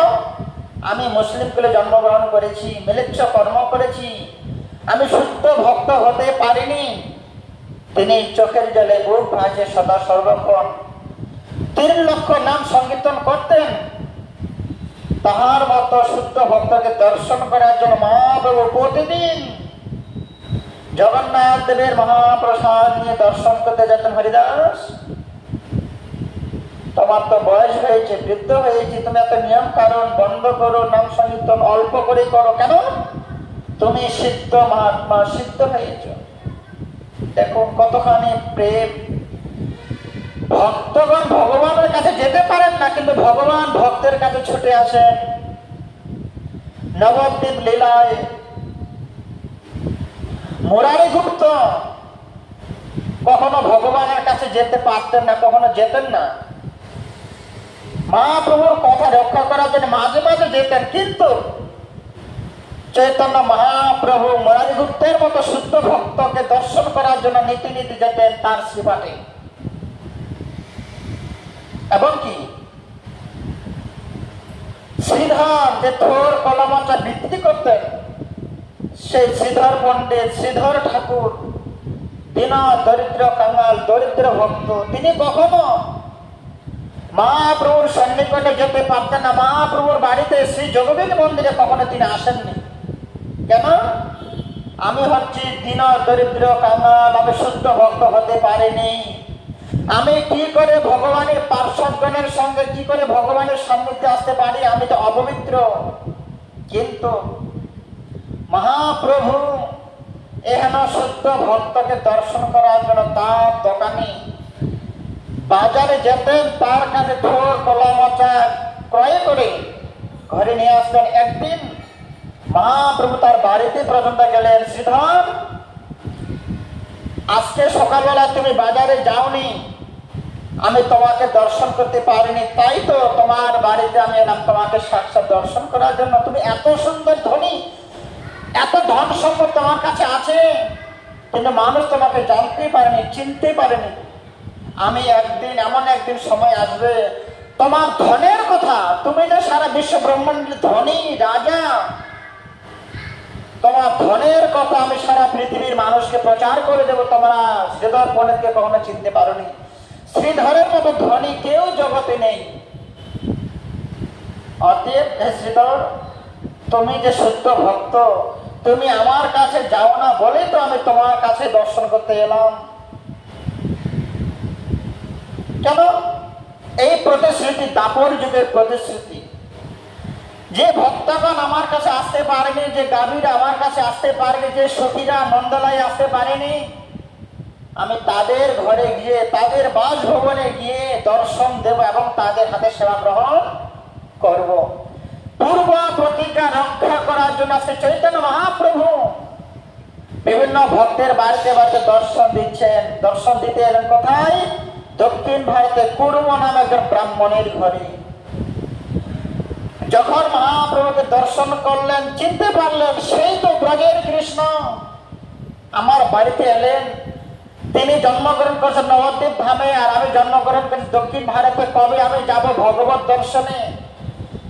আমি মুসলিম কুলে জন্মগ্রহণ করেছি, মিলেচ্ছ কর্ম করেছি, আমি শুদ্ধ ভক্ত হতে পারিনি। তিনি চোখের জলে বুক ভাসে সদা সর্বক্ষণ 3 লক্ষ নাম সংকীর্তন করতেন। তাহার মতো শুদ্ধ ভক্তকে দর্শন করার জন্য মহাপ্রভু প্রতিদিন জগন্নাথ দেবের মহাপ্রসাদ নিয়ে দর্শন করতে যেতেন। হরিদাস, তোমার তো বয়স হয়েছে, বৃদ্ধ হয়েছে, তুমি এত নিয়ম কারণ বন্ধ করো, নাম সংকীর্তন অল্প করে করো। কেন? তুমি সিদ্ধ মহাত্মা, সিদ্ধ হয়েছ। দেখো কতখানি প্রেম। ভক্তগণ ভগবানের কাছে যেতে পারেন না, কিন্তু ভগবান ভক্তের কাছে ছুটে আসেন। নবদ্বীপ লীলায় মুরারি গুপ্ত কখনো ভগবানের কাছে যেতে পারতেন না, কখনো যেতেন না। মহাপ্রভুর কথা রক্ষা করার জন্য মাঝে মাঝে যেতেন, কিন্তু চৈতন্য মহাপ্রভু মুরারি গুপ্তের মতো শুদ্ধ ভক্তকে দর্শন করার জন্য নীতি নীতি যেতেন তার শ্রীপাঠে। এবং কি শ্রীধর যে থোর কলমচা বিক্রি করতেন, সেই শ্রীধর পণ্ডিত, শ্রীধর ঠাকুর, দীন দরিদ্র কাঙ্গাল দরিদ্র ভক্ত, তিনি কখনো মহাপ্রভুর সন্নিকটে যেতে পারতেন না। মহাপ্রভুর বাড়িতে শ্রী জগবীর মন্দিরে কখনো তিনি আসেননি। কেন? আমি হচ্ছি দীন দরিদ্র কাঙ্গাল, আমি শুদ্ধ ভক্ত হতে পারিনি, আমি কি করে ভগবানের পার্শ্বগণের সঙ্গে কি করে ভগবানের সান্নিধ্যে আসতে পারি, আমি তো অপবিত্র। কিন্তু মহাপ্রভু এহেন শুদ্ধ ভক্তকে দর্শন করার জন্য তার দোকানে বাজারে যেতেন, তার কাছে থোর কলমচা ক্রয় করে ঘরে নিয়ে আসতেন। একদিন মহাপ্রভু তার বাড়িতে পর্যন্ত গেলেন, শ্রীধর, আজকে সকালবেলা তুমি বাজারে যাওনি, আমি তোমাকে দর্শন করতে পারিনি, তাই তো তোমার বাড়িতে আমি এলাম তোমাকে সাক্ষাৎ দর্শন করার জন্য। তুমি এত সুন্দর ধনী, এত ধন সম্পদ তোমার কাছে আছে, কিন্তু মানুষ তোমাকে জানতেই পারেনি, চিনতে পারেনি। আমি একদিন, এমন একদিন সময় আসবে, তোমার ধনের কথা, তুমি যে সারা বিশ্ব ব্রহ্মাণ্ডের ধনী রাজা, তোমার ধনের কথা আমি সারা পৃথিবীর মানুষকে প্রচার করে দেবো। তোমরা শ্রীধর পণ্ডিতকে কখনো চিনতে পারোনি। শ্রীধরের মতো ধনী কেউ জগতে নেই। অতএব হে শ্রীধর, তুমি যে শুদ্ধ ভক্ত, তুমি আমার কাছে যাও না বলেই তো আমি তোমার কাছে দর্শন করতে এলাম। কেন? এই প্রতিশ্রুতি দাপর যুগের প্রতিশ্রুতি। যে ভক্তগণ আমার কাছে আসতে পারেনি, যে গাভীরা আমার কাছে আসতে পারেনি, যে সখীরা নন্দলায় আসতে পারেনি, আমি তাদের ঘরে গিয়ে, তাদের বাসভবনে গিয়ে দর্শন দেব এবং তাদের হাতে সেবা গ্রহণ করব। পূর্ব প্রতিজ্ঞা রক্ষা করার জন্য আজকে চৈতন্য মহাপ্রভু বিভিন্ন ভক্তের বাড়িতে বাড়িতে দর্শন দিচ্ছেন। দর্শন দিতে এলেন কোথায়? দক্ষিণ ভারতে কুর্ম নামে একজন ব্রাহ্মণের ঘরে। যখন মহাপ্রভুকে দর্শন করলেন, চিনতে পারলেন সেই তো ব্রজের কৃষ্ণ আমার বাড়িতে এলেন। তিনি জন্মগ্রহণ করছেন নবদ্বীপ ধামে, আর আমি জন্মগ্রহণ করি দক্ষিণ ভারতে। কবে আমি যাব ভগবত দর্শনে?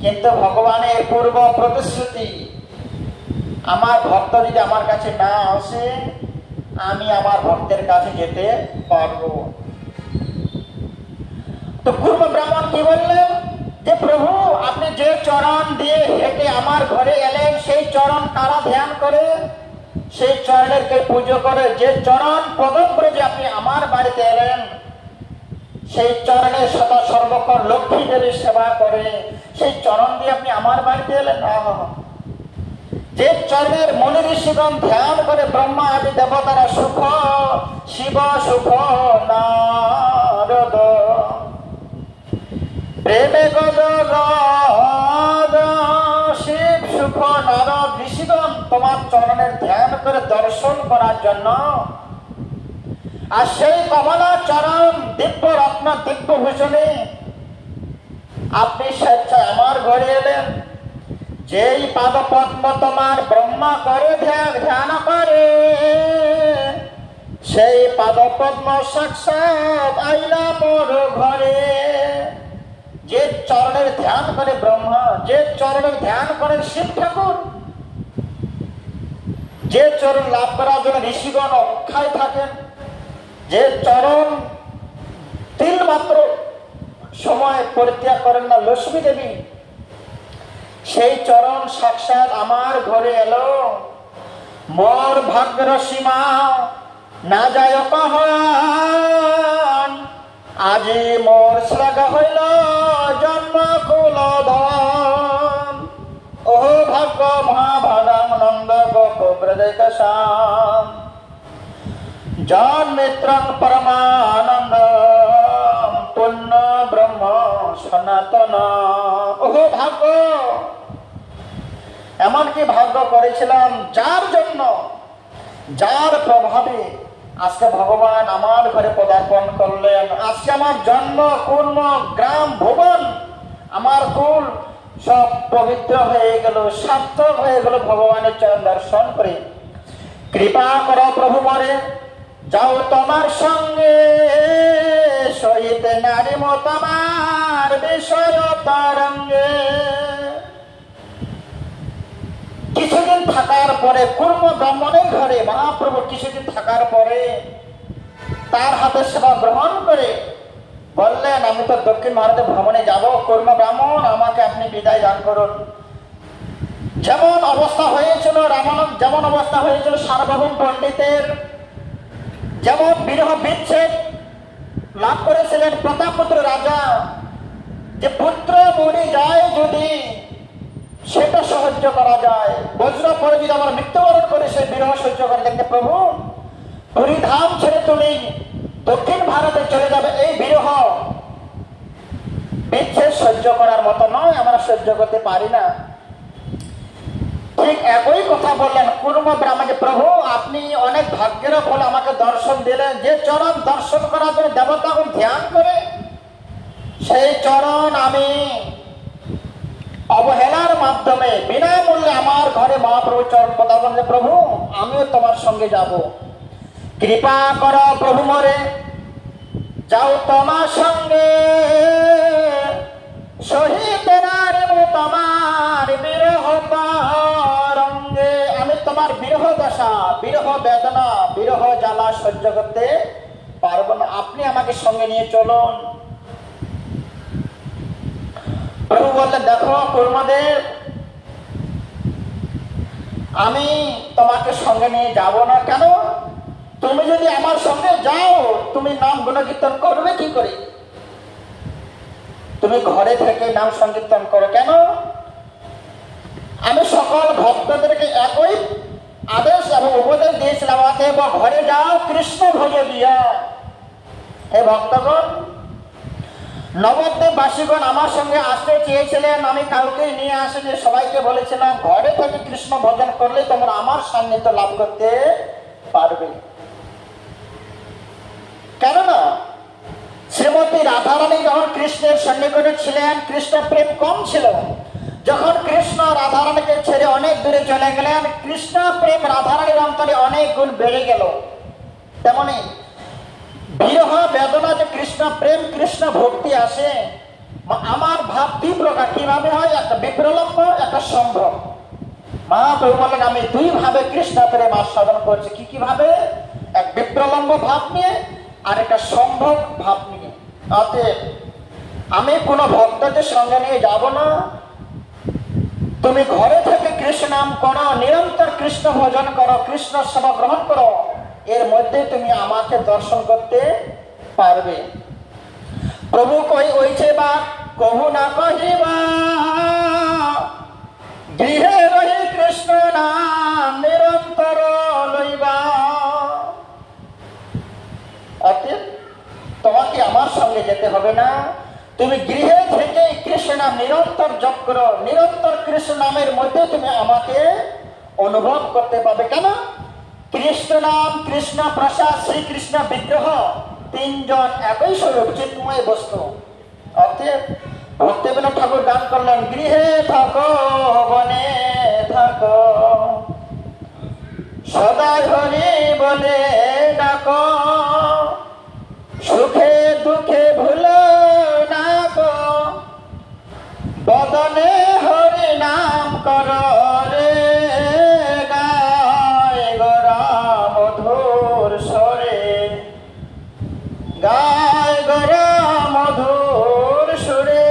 কিন্তু ভগবানের পূর্ব প্রতিশ্রুতি, আমার ভক্ত যদি আমার কাছে না আসে, আমি আমার ভক্তের কাছে যেতে পারবো। তো কুর্ম ব্রাহ্মণ কি বললেন যে প্রভু আপনি যে চরণ দিয়ে হেঁটে আমার ঘরে এলেন সেই চরণ কারা ধ্যান করে, সেই চরণের কে পুজো করে, যে চরণ পদব্রে যে আপনি আমার বাড়িতে এলেন সেই চরণে সদা সর্বক্ষণ লক্ষ্মী দেবীর সেবা করে, সেই চরণ দিয়ে আপনি আমার বাড়িতে এলেন না। যে চরণের মনি ঋষিগণ ধ্যান করে ব্রহ্মা আদি দেবতারা সুখ শিব সুখ নারদ প্রেমে গদ শিব সুখ নারদ ঋষিগণ তোমার চরণের ধ্যান করে দর্শন করার জন্য, আর সেই কমলা চরণ দিব্য রত্ন দিব্য ভূষণে আপনি স্বেচ্ছায় আমার ঘরে এলেন। যেই পাদ পদ্ম তোমার ব্রহ্মা করে ধ্যান করে, সেই পাদ পদ্ম সাক্ষাৎ আইলা মোর ঘরে। যে চরণের ধ্যান করে ব্রহ্মা, যে চরণের ধ্যান করে শিব ঠাকুর, যে চরণ লাভ করার জন্য ঋষিগণ অক্ষয় থাকেন, যে চরণ তিল মাত্র সময় পরিত্যাগ করেন না লক্ষ্মী দেবী, সেই চরণ সাক্ষাৎ আমার ঘরে এলো। মোর ভাগ্যের সীমা না যায় কহন, আজি মোর শ্লাঘ হইল জন্ম কুলধন। ওহ ভাগ্য মহাভাগাম নন্দ গোপ হৃদয় কসাম জন মিত্রং পরমানন্দ পুণ্য ব্রহ্ম সনাতন। ওহ ভাগ্য, এমনকি ভাগ্য করেছিলাম যার জন্য, যার প্রভাবে আজকে ভগবান আমার ঘরে পদার্পণ করলেন। আজকে আমার জন্ম কুর্ম গ্রাম ভুবন আমার কুল সব পবিত্র হয়ে গেল, সার্থক হয়ে গেল ভগবানের চরণ দর্শন করে। কৃপা করো প্রভু মরে যাও তোমার সঙ্গে, সহিত নারী তোমার বিষয় তরঙ্গে। কিছুদিন থাকার পরে কুর্ম ব্রাহ্মণের ঘরে মহাপ্রভু কিছুদিন থাকার পরে তার হাতে সেবা গ্রহণ করে বললেন আমি তো দক্ষিণ ভারতে ভ্রমণে যাব, কুর্ম ব্রাহ্মণ আমাকে আপনি বিদায় দান করুন। যেমন অবস্থা হয়েছিল রামানন্দ, যেমন অবস্থা হয়েছিল সার্বভৌম পণ্ডিতের, যেমন বিরহ বিচ্ছেদ লাভ করেছিলেন প্রতাপপুত্র রাজা, যে পুত্র মরে যায় যদি সেটা সহ্য করা যায়, বজ্র পরে যদি আমার মৃত্যুবরণ করে সে বিরহ সহ্য করে দেখতে প্রভু পুরী ধাম ছেড়ে তুমি দক্ষিণ ভারতে চলে যাবে, এই বিরহ বিচ্ছেদ সহ্য করার মতো নয়, আমরা সহ্য করতে পারি না। ঠিক একই কথা বললেন কুর্ম ব্রাহ্মণ, প্রভু আপনি অনেক ভাগ্যের ফলে আমাকে দর্শন দিলেন, যে চরণ দর্শন করার জন্য দেবতাগণ ধ্যান করে সেই চরণ আমি অবহেলার মাধ্যমে বিনামূল্যে আমার ঘরে মহাপ্রভু চরণ পদার্পণ। প্রভু আমিও তোমার সঙ্গে যাব, কৃপা করো প্রভু মরে যাও তোমার সঙ্গে, শহীদ তোমার বিরহ তরঙ্গে। আমি তোমার বিরহ দশা, বিরহ বেদনা, বিরহ জ্বালা সহ্য করতে পারবো না, আপনি আমাকে সঙ্গে নিয়ে চলুন। প্রভু বললেন দেখো কুর্মদেব, আমি তোমাকে সঙ্গে নিয়ে যাব না। কেন? তুমি যদি আমার সঙ্গে যাও তুমি নাম গুণকীর্তন করবে কি করে? তুমি ঘরে থেকে নাম সংকীর্তন করো কেন? আমি সকল ভক্তদেরকে একই আদেশ এবং উপদেশ দিয়েছিলাম, অতএব ঘরে যাও কৃষ্ণ ভোজ দিয়া। হে ভক্তগণ, নবদ্বীপ বাসীগণ আমার সঙ্গে আসতে চেয়েছিলেন, আমি কাউকে নিয়ে আসিনি, সবাইকে বলেছিলাম ঘরে থেকে কৃষ্ণ ভজন করলে তোমরা আমার সান্নিধ্য লাভ করতে পারবে। কেননা শ্রীমতী রাধারানী যখন কৃষ্ণের সন্নিকটে ছিলেন, কৃষ্ণ প্রেম কম ছিল। যখন কৃষ্ণ রাধারানীকে ছেড়ে অনেক দূরে চলে গেলেন, কৃষ্ণ প্রেম রাধারানীর অন্তরে অনেক গুণ বেড়ে গেল। তেমনি বিরহ বেদনা যে কৃষ্ণ প্রেম কৃষ্ণ ভক্তি আসে, আমার ভাব দুই প্রকার। কিভাবে হয়? একটা বিপ্রলম্ব, একটা সম্ভ্রম। মহাপ্রভু বললেন আমি দুই ভাবে কৃষ্ণ প্রেম আস্বাদন করছি। কি কি ভাবে? এক বিপ্রলম্ব ভাব নিয়ে আর একটা সম্ভব ভাব নিয়ে। অতএব আমি কোনো ভক্তদের সঙ্গে নিয়ে যাব না, তুমি ঘরে থেকে কৃষ্ণ নাম করো, নিরন্তর কৃষ্ণ ভজন করো, কৃষ্ণ সেবা গ্রহণ করো, এর মধ্যে তুমি আমাকে দর্শন করতে পারবে। প্রভু কই ওইছে বা কহু না কহিবা, গৃহে রহি কৃষ্ণ নাম নিরন্তর লইবা। অতএব তোমাকে আমার সঙ্গে যেতে হবে না, তুমি গৃহে থেকে কৃষ্ণ নাম নিরন্তর জপ করো, নিরন্তর কৃষ্ণ নামের মধ্যে তুমি আমাকে অনুভব করতে পারবে। কেন? কৃষ্ণ নাম, কৃষ্ণ প্রসাদ, শ্রীকৃষ্ণ বিগ্রহ, তিনজন একই স্বরূপ, চিন্ময় বস্তু। অতএব ভক্তিবিনোদ ঠাকুর গান করলেন, গৃহে থাকো বনে থাকো, সদাই হরি বলে ডাকো, সুখে দুঃখে ভুলো না গো, বদনে হরি নাম কর রে, গায় গোরা মধুর স্বরে, গায় গোরা মধুর সুরে,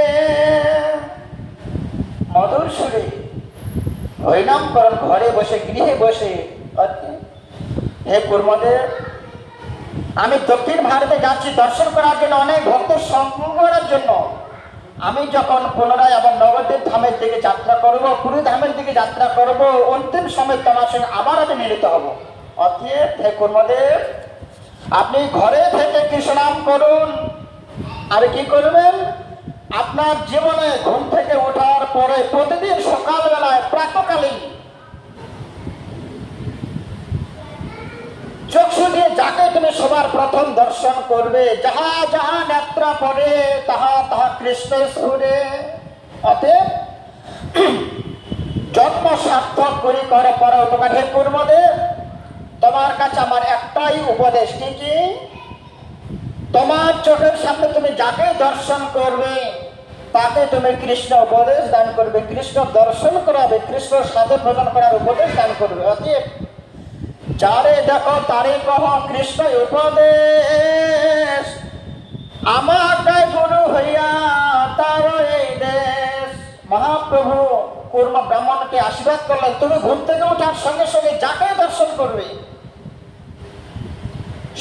মধুর সুরে হরিনাম করন ঘরে বসে, গৃহে বসে। হে কুর্মদেব, আমি দক্ষিণ ভারতে যাচ্ছি দর্শন করার জন্য, অনেক ভক্তের সঙ্গ করার জন্য। আমি যখন পুনরায় আবার নবদ্বীপ ধামের দিকে যাত্রা করব, পুরী ধামের দিকে যাত্রা করব, অন্তিম সময় তোমার সঙ্গে আবার আমি মিলিত হব। অতএব হে কুর্মদেব, আপনি ঘরে থেকে কৃষ্ণ নাম করুন। আর কি করবেন? আপনার জীবনে ঘুম থেকে ওঠার পরে প্রতিদিন সকালবেলায় প্রাতঃকালীন চক্ষু দিয়ে যাকে তুমি সবার প্রথম দর্শন করবে, যাহা যাহা নেত্র পড়ে তাহা তাহা কৃষ্ণ সুরে। অতএব জন্ম সার্থক করি করে পরে উপকার। হে কুর্মদেব, তোমার কাছে আমার একটাই উপদেশ, কি তোমার চোখের সামনে তুমি যাকে দর্শন করবে তাকে তুমি কৃষ্ণ উপদেশ দান করবে, কৃষ্ণ দর্শন করাবে, কৃষ্ণ সাধন ভজন করার উপদেশ দান করবে। অতএব যারে দেখো তারে কহ কৃষ্ণ উপদেশ, আমাকে গুরু হইয়া তার এই দেশ। মহাপ্রভু কুর্ম ব্রাহ্মণকে আশীর্বাদ করলেন, তুমি ঘুম থেকে ওঠার সঙ্গে সঙ্গে যাকে দর্শন করবে,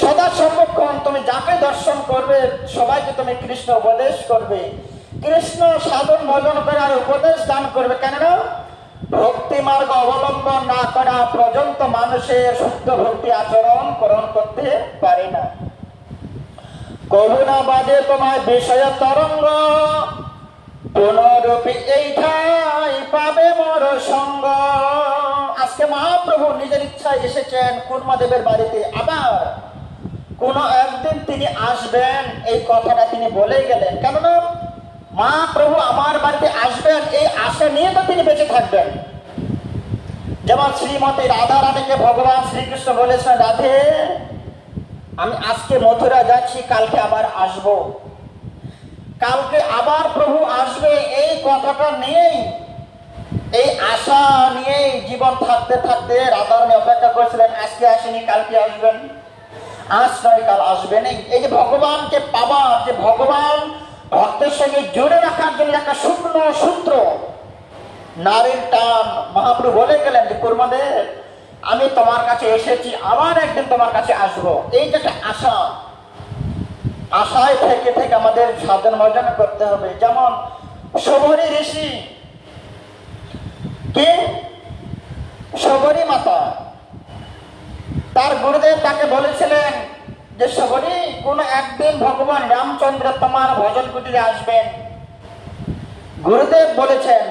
সদা সর্বক্ষণ তুমি যাকে দর্শন করবে সবাইকে তুমি কৃষ্ণ উপদেশ করবে, কৃষ্ণ সাধন ভজন করার উপদেশ দান করবে। কেননা ভক্তি মার্গ অবলম্বন না করা পর্যন্ত মানুষের শুদ্ধ ভক্তি আচরণ করণ করতে পারে না। করুণা বাজে তোমায় বিষয় তরঙ্গ, পুনরূপী এই ঠাই পাবে মোর সঙ্গ। আজকে মহাপ্রভু নিজের ইচ্ছায় এসেছেন কুর্মদেবের বাড়িতে, আবার কোন একদিন তিনি আসবেন এই কথাটা তিনি বলে গেলেন। কেননা মহাপ্রভু আমার বাড়িতে আসবেন এই আশা নিয়ে তো তিনি বেঁচে থাকবেন। যেমন শ্রীমতী রাধা রানীকে ভগবান শ্রীকৃষ্ণ বলেছেন, রাধে আমি আজকে মথুরা যাচ্ছি, কালকে আবার আসব, কালকে আবার প্রভু আসবে, এই কথাটা নিয়েই, এই আশা নিয়েই জীবন থাকতে থাকতে রাধা রানী অপেক্ষা করেছিলেন, আজকে আসেনি কালকে আসবেন, আজ নয় কাল আসবেন। এই যে ভগবানকে পাবার, যে ভগবান ভক্তের সঙ্গে জুড়ে রাখার জন্য একটা শুকনো সূত্র, নারীর টান, মহাপ্রভু বলে গেলেন যে কুর্মদেব আমি তোমার কাছে এসেছি, আবার একদিন তোমার কাছে আসবো। এই যে একটা আশা, আশায় থেকে থেকে আমাদের সাধন ভজন করতে হবে। যেমন শবরী ঋষি, কে? শবরী মাতা, তার গুরুদেব তাকে বলেছিলেন যে শবরী কোন একদিন ভগবান রামচন্দ্র তোমার ভজন কুটিরে আসবেন। গুরুদেব বলেছেন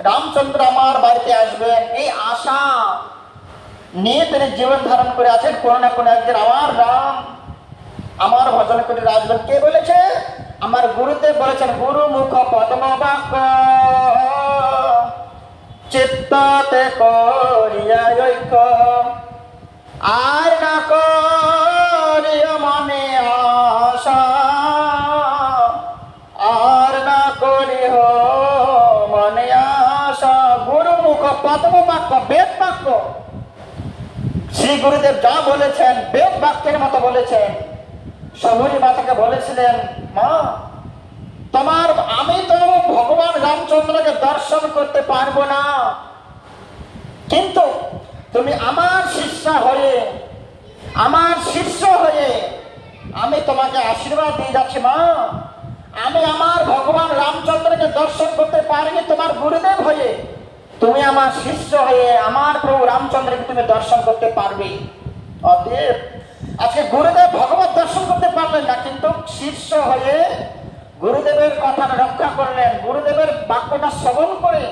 রামচন্দ্র আমার বাড়িতে আসবেন, এই আশা নিয়ে তিনি জীবন ধারণ করে আছেন। কোনো না কোনো একদিন আমার রাম আমার ভজন কুটিরে আসবেন। কে বলেছে? আমার গুরুদেব বলেছেন। গুরু মুখ পদ্ম বাক্য চিত্ততে করিয়া ঐক্য, আর না করিয়া মনে আশা, আর না করিহ মনে আশা। গুরু মুখ পদ্ম বাক্য, বেদ বাক্য। শ্রী গুরুদেব যা বলেছেন বেদ বাক্যের মতো বলেছেন। শবরী মাতাকে বলেছিলেন, মা তোমার দর্শন করতে পারবো না, কিন্তু তুমি আমার শিষ্য হয়ে আমি তোমাকে আশীর্বাদ দিয়ে যাচ্ছি মা। আমি আমার ভগবান রামচন্দ্রকে দর্শন করতে পারিনি তোমার গুরুদেব হয়ে, তুমি আমার শিষ্য হয়ে আমার প্রভু রামচন্দ্রকে তুমি দর্শন করতে পারবে। অতএব আজকে গুরুদেব ভগবত দর্শন করতে পারলেন না, কিন্তু শিষ্য হয়ে গুরুদেবের কথা রক্ষা করলেন, গুরুদেবের বাক্যটা শ্রবণ করে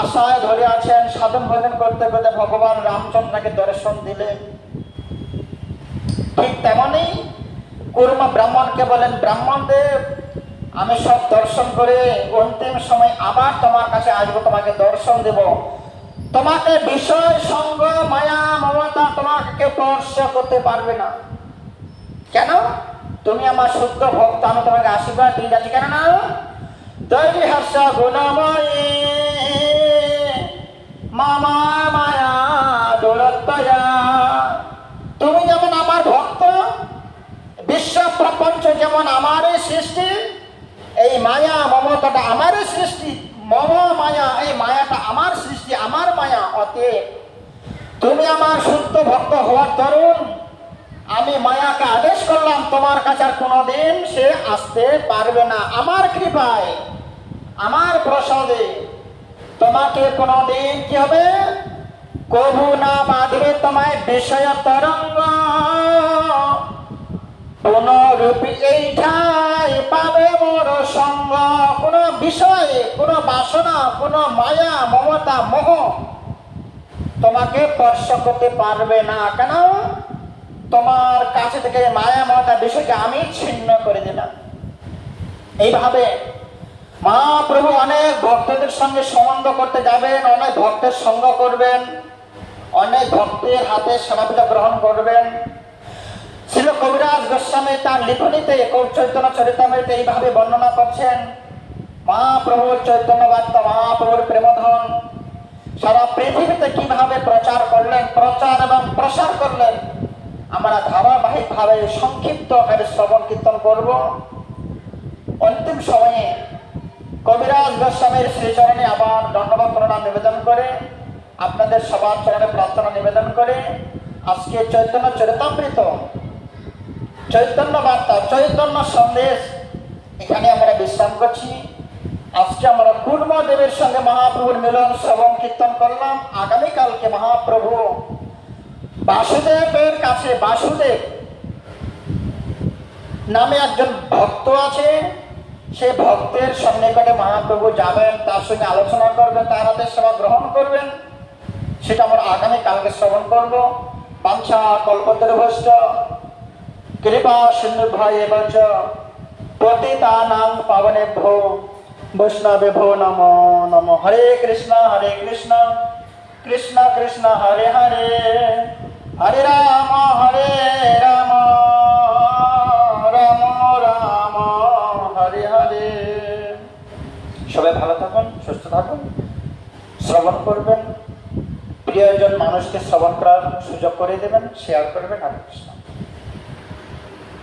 আশায় ধরে আছেন, সাধন ভজন করতে করতে ভগবান রামচন্দ্রকে দর্শন দিলেন। ঠিক তেমনি কুর্ম ব্রাহ্মণকে বলেন, ব্রাহ্মণদেব আমি সব দর্শন করে অন্তিম সময় আবার তোমার কাছে আসবো, তোমাকে দর্শন দেব। তোমাকে বিষয় সঙ্গ মায়া মমতা তোমাকে কেউ স্পর্শ করতে পারবে না। কেন? তুমি আমার শুদ্ধ ভক্ত, আমি তোমাকে আশীর্বাদ দিয়ে যাচ্ছি। কেন না দৈবী হর্ষ গুণময়ী মামা মায়া দৌলতয়া। তুমি যেমন আমার ভক্ত, বিশ্ব প্রপঞ্চ যেমন আমারই সৃষ্টি, এই মায়া মমতাটা আমারই সৃষ্টি, মম মায়া, এই মায়াটা আমার সৃষ্টি, আমার মায়া। অতএব তুমি আমার শুদ্ধ ভক্ত হওয়ার দরুন আমি মায়াকে আদেশ করলাম তোমার কাছে আর কোনোদিন সে আসতে পারবে না। আমার কৃপায়, আমার প্রসাদে তোমাকে কোনোদিন কি হবে, কবু না বাঁধবে তোমায় বিষয় তরঙ্গ। পুনরূপী এইটাই পাবে মোর সঙ্গ। কোন বিষয়ে, কোন বাসনা, কোন মায়া মমতা মোহ তোমাকে স্পর্শ করতে পারবে না। কেন? তোমার কাছে থেকে মায়া মমতা বিষয়কে আমি ছিন্ন করে দিলাম। এইভাবে মহাপ্রভু অনেক ভক্তদের সঙ্গে সম্বন্ধ করতে যাবেন, অনেক ভক্তের সঙ্গ করবেন, অনেক ভক্তের হাতে সেবাপূজা গ্রহণ করবেন। শ্রীল কবিরাজ গোস্বামী তার লিখনীতে চৈতন্য চরিতামৃতে এইভাবে বর্ণনা করছেন। মহাপ্রভুর চৈতন্য বার্তা, মহাপ্রভুর প্রেমধন সারা পৃথিবীতে কিভাবে প্রচার করলেন, প্রচার এবং প্রসার করলেন, আমরা ধারাবাহিক ভাবে সংক্ষিপ্ত আকারে শ্রবণ কীর্তন করব। অন্তিম সময়ে কবিরাজ গোস্বামীর শ্রীচরণে আবার দণ্ডবত প্রণাম নিবেদন করে, আপনাদের সবার চরণে প্রার্থনা নিবেদন করে আজকে চৈতন্য চরিতামৃত, চৈতন্য বার্তা, চৈতন্য সন্দেশ এখানে আমরা বিশ্রাম করছি। আজকে আমরা কুর্মদেবের সঙ্গে মহাপ্রভুর মিলন শ্রবণ কীর্তন করলাম। আগামীকালকে মহাপ্রভু বাসুদেবের কাছে, বাসুদেব নামে একজন ভক্ত আছে, সেই ভক্তের সন্নিকটে মহাপ্রভু যাবেন, তার সঙ্গে আলোচনা করবেন, তার হাতে সেবা গ্রহণ করবেন। সেটা আমরা আগামীকালকে শ্রবণ করব। বাঞ্ছা কল্পতরুভ্যশ্চ কৃপা সিন্ধুভ্যেব চ পতিতানাং পাবনেভ্যো বৈষ্ণবেভ্যো নমো নমঃ। হরে কৃষ্ণ কৃষ্ণ কৃষ্ণ হরে হরে, হরে রাম রাম রাম হরে হরে। সবাই ভালো থাকুন, সুস্থ থাকুন, শ্রবণ করবেন, প্রিয়জন মানুষকে শ্রবণ করার সুযোগ করে দেবেন, শেয়ার করবেন। হরে কৃষ্ণ।